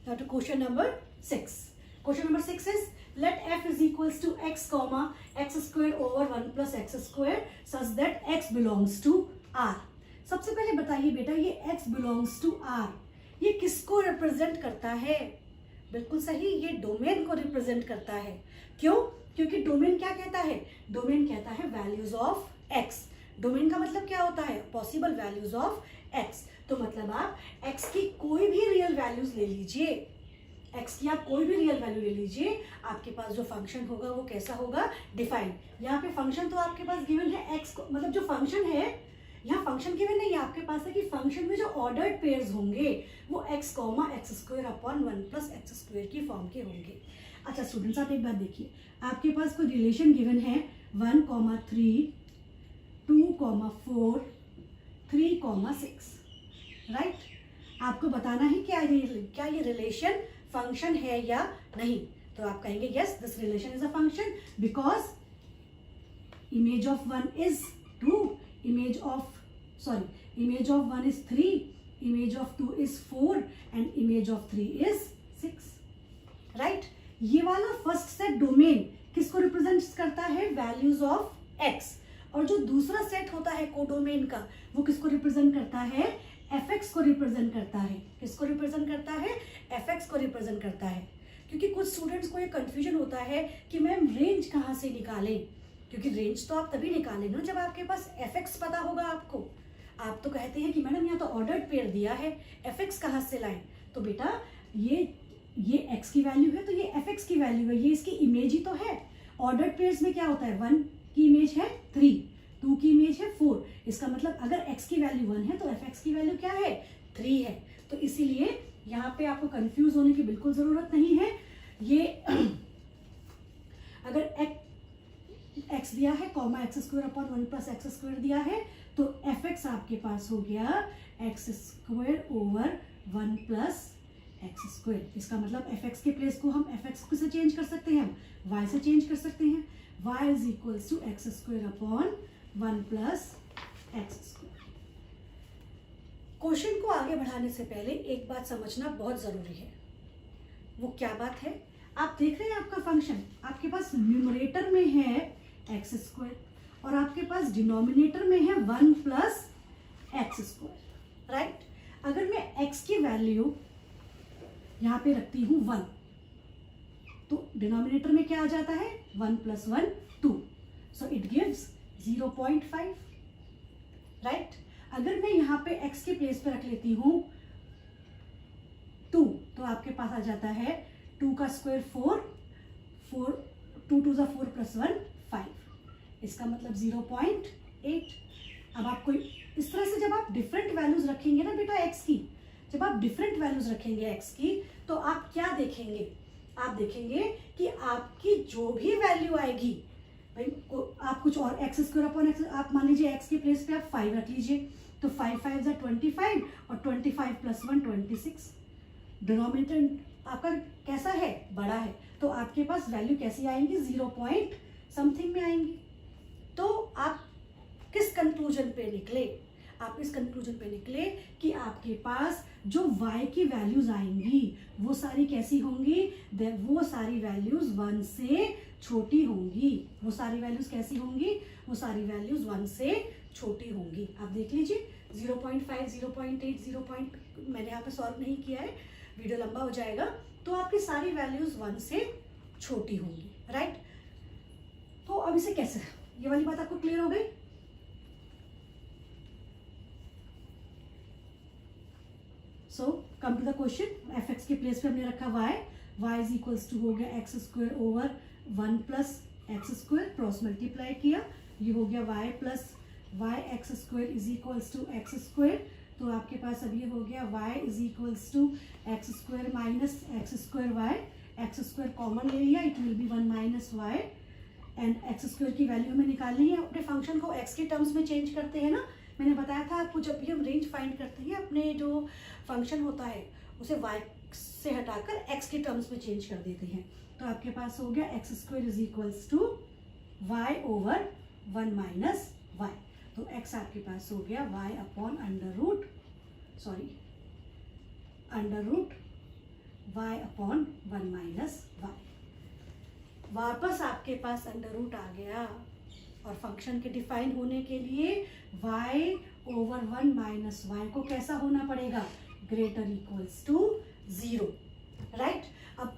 Now to question number 6. Question number 6 is let f is equals to x comma x square over 1 plus x square such that x belongs to R. सबसे पहले बताइए बेटा ये x belongs to R ये किसको represent करता है? बिल्कुल सही, ये डोमेन को रिप्रेजेंट करता है. क्यों? क्योंकि डोमेन क्या कहता है? डोमेन कहता है वैल्यूज ऑफ x. डोमेन का मतलब क्या होता है? Possible values of x. तो मतलब आप x की कोई भी रियल वैल्यूज ले लीजिए, x की आप कोई भी रियल वैल्यू ले लीजिए, आपके पास जो फंक्शन होगा वो कैसा होगा? डिफाइंड. यहाँ पे फंक्शन तो आपके पास गिवन है x को, मतलब जो फंक्शन है यहाँ फंक्शन गिवन नहीं है, आपके पास है कि फंक्शन में जो ऑर्डर्ड पेयर्स होंगे वो x comma x square upon 1 plus x square की फॉर्म के होंगे. अच्छा स्टूडेंट्स, आप एक बात देखिए, आपके पास कोई रिलेशन गिवन है 1,3, 2,4, 3,6, राइट. आपको बताना है क्या ये रिलेशन फंक्शन है या नहीं. तो आप कहेंगे yes this relation is a function because image of 1 is 2, image of 1 is 3, image of 2 is 4 and image of 3 is 6, right. ये वाला फर्स्ट सेट डोमेन किसको रिप्रेजेंट करता है? Values of x. और जो दूसरा सेट होता है कोडोमेन का वो किसको रिप्रेजेंट करता है? fx को रिप्रेजेंट करता है. किसको रिप्रेजेंट करता है? fx को रिप्रेजेंट करता है. क्योंकि कुछ स्टूडेंट्स को ये कंफ्यूजन होता है कि मैम रेंज कहाँ से निकालें, क्योंकि रेंज तो आप तभी निकालेंगे ना जब आपके पास fx पता होगा आपको. आप तो कहते हैं कि मैडम यहाँ तो ऑर्डर्ड पेयर दिया है, fx कहाँ से लाएं? तो बेटा ये x की वैल्यू है तो ये fx की वैल्यू है, ये इसकी इमेज ही तो है. ऑर्डर्ड पेयर्स में क्या होता है? 1 की इमेज है 3, 2 की इमेज है 4. इसका मतलब अगर x की वैल्यू 1 है तो fx की वैल्यू क्या है? 3 है. तो इसीलिए यहाँ पे आपको कंफ्यूज होने की बिल्कुल जरूरत नहीं है. ये अगर x दिया है comma x square upon 1 plus x square दिया है तो fx आपके पास हो गया x square over 1 plus x square. इसका मतलब fx के प्लेस को हम fx से चेंज कर सकते हैं, हम y से चेंज कर सकते हैं. y is equals to x square upon 1 plus x square. Question को आगे बढ़ाने से पहले एक बात समझना बहुत जरूरी है. वो क्या बात है? आप देख रहे हैं आपका फंक्शन आपके पास न्यूमरेटर में है एक्स स्क्वायर और आपके पास डिनोमिनेटर में है 1 प्लस एक्स स्क्वायर, राइट. अगर मैं x की वैल्यू यहाँ पे रखती हूँ 1 तो डिनोमिनेटर में क्या आ जाता है? 1 plus 1 2, so it gives 0.5, right. अगर मैं यहाँ पे x के प्लेस पे रख लेती हूँ 2 तो आपके पास आ जाता है 2 का स्क्वायर 4, 2 2 4 प्लस 1 5. इसका मतलब 0.8. अब आपको इस तरह से जब आप डिफरेंट वैल्यूज रखेंगे ना बेटा x की, जब आप डिफरेंट वैल्यूज रखेंगे x की तो आप क्या देखेंगे? आप देखेंगे कि आपकी जो भी वैल्यू आएगी भाई आप कुछ और एक्स स्क्वायर अपॉन एक्स, आप मान लीजिए x के प्लेस पे आप 5 रख लीजिए तो 5 5 25 और 25 प्लस 1 26. डिनोमिनेटर आपका कैसा है? बड़ा है. तो आपके पास वैल्यू कैसी आएंगी? 0 पॉइंट समथिंग में आएंगी. तो आप किस कंक्लूजन पे निकले? आप इस कंक्लूजन पे निकले कि आपके पास जो y की वैल्यूज आएंगी वो सारी कैसी होंगी? वो सारी वैल्यूज 1 से छोटी होंगी. वो सारी वैल्यूज कैसी होंगी? वो सारी वैल्यूज 1 से छोटी होंगी. आप देख लीजिए 0.5, 0.8, 0. मैंने यहाँ पे सॉल्व नहीं किया है, वीडियो लंबा हो जाएगा. तो आपकी सारी वैल्यूज 1 से छोटी होंगी, राइट. तो अब इसे कैसे, ये वाली बात आपको क्लियर हो गई? So come to the question. fx के प्लेस पे हमने रखा y इज इक्वल्स टू हो गया x square over 1 plus x square, cross multiply किया, ये हो गया y plus y x square is equals to x square. तो आपके पास अब ये हो गया y is equals to x square minus x square y. X square common ले लिया, it will be 1 minus y and x square की वैल्यू में निकालनी है. अपने फंक्शन को x के टर्म्स में चेंज करते हैं ना, मैंने बताया था आपको जब भी हम रेंज फाइंड करते हैं अपने जो फंक्शन होता है उसे y से हटाकर x के टर्म्स में चेंज कर देते हैं. तो आपके पास हो गया x square is equals to y over 1 minus y. तो x आपके पास हो गया y upon under root y upon 1 minus y। वापस आपके पास अंडर रूट आ गया और फंक्शन के डिफाइन होने के लिए y ओवर 1 माइनस y को कैसा होना पड़ेगा, ग्रेटर इक्वल्स टू 0, राइट। अब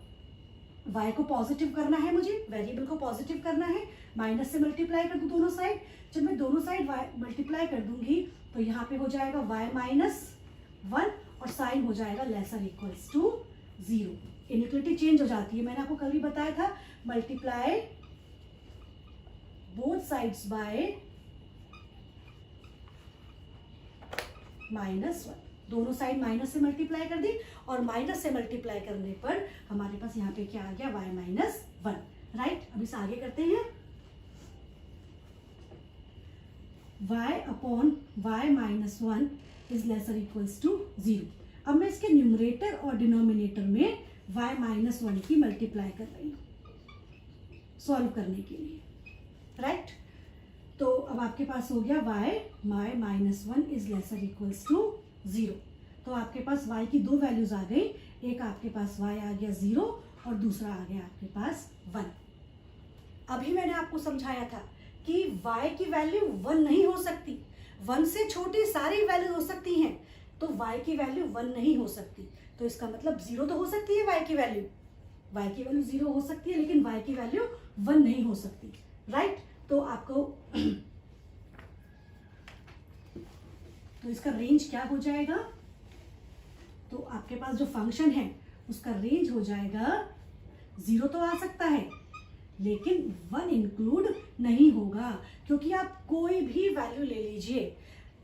y को पॉजिटिव करना है, मुझे वेरिएबल को पॉजिटिव करना है, माइनस से मल्टीप्लाई कर दूं दोनों साइड। जब मैं दोनों साइड मल्टीप्लाई कर दूंगी तो यहाँ पे हो जाएगा y माइनस 1 और साइन हो जाएगा lesser equals to 0। Inequality change हो जाती है, मैंने आपको कल भी बताया था, मल्टीप्लाई बोथ साइड्स बाय -1। दोनों साइड माइनस से मल्टीप्लाई कर दी और माइनस से मल्टीप्लाई करने पर हमारे पास यहाँ पे क्या आ गया, y माइनस 1, राइट। अब इसे आगे करते हैं, y upon y minus 1 is lesser equals to 0। अब मैं इसके न्यूमरेटर और डिनोमिनेटर में y माइनस 1 की मल्टीप्लाई कर रही हूँ सॉल्व करने के लिए, राइट। तो अब आपके पास हो गया y minus 1 is lesser equals to 0। तो आपके पास y की दो वैल्यूज आ गई, एक आपके पास y आ गया 0 और दूसरा आ गया आपके पास 1। अभी मैंने आपको समझाया था कि y की वैल्यू 1 नहीं हो सकती, 1 से छोटी सारी वैल्यू हो सकती हैं, तो y की वैल्यू 1 नहीं हो सकती। तो इसका मतलब 0 तो हो सकती है y की वैल्यू 0 हो सकती है, लेकिन y की वैल्यू 1 नहीं हो सकती, राइट। तो आपको तो इसका रेंज क्या हो जाएगा, तो आपके पास जो फंक्शन है उसका रेंज हो जाएगा 0 तो आ सकता है लेकिन 1 इंक्लूड नहीं होगा, क्योंकि आप कोई भी वैल्यू ले लीजिए,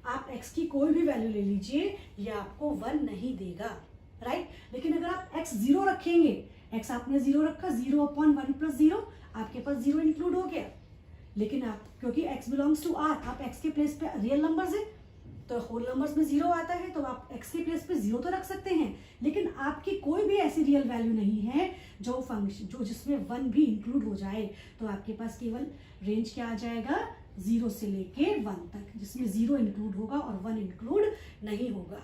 आप x की कोई भी वैल्यू ले लीजिए, ये आपको 1 नहीं देगा, राइट। लेकिन अगर आप x 0 रखेंगे, x आपने 0 रखा, 0 अपॉन 1 प्लस 0, आपके पास 0 इंक्लूड हो गया। लेकिन आप क्योंकि x बिलोंग्स टू r, आप x के प्लेस पे रियल नंबर्स है तो होल नंबर्स में 0 आता है, तो आप x के प्लेस पे 0 तो रख सकते हैं, लेकिन आपकी कोई भी ऐसी रियल वैल्यू नहीं है जो फंक्शन जो जिसमें 1 भी इंक्लूड हो जाए। तो आपके पास केवल रेंज क्या आ जाएगा, 0 से लेके 1 तक, जिसमें 0 इंक्लूड होगा और 1 इंक्लूड नहीं होगा।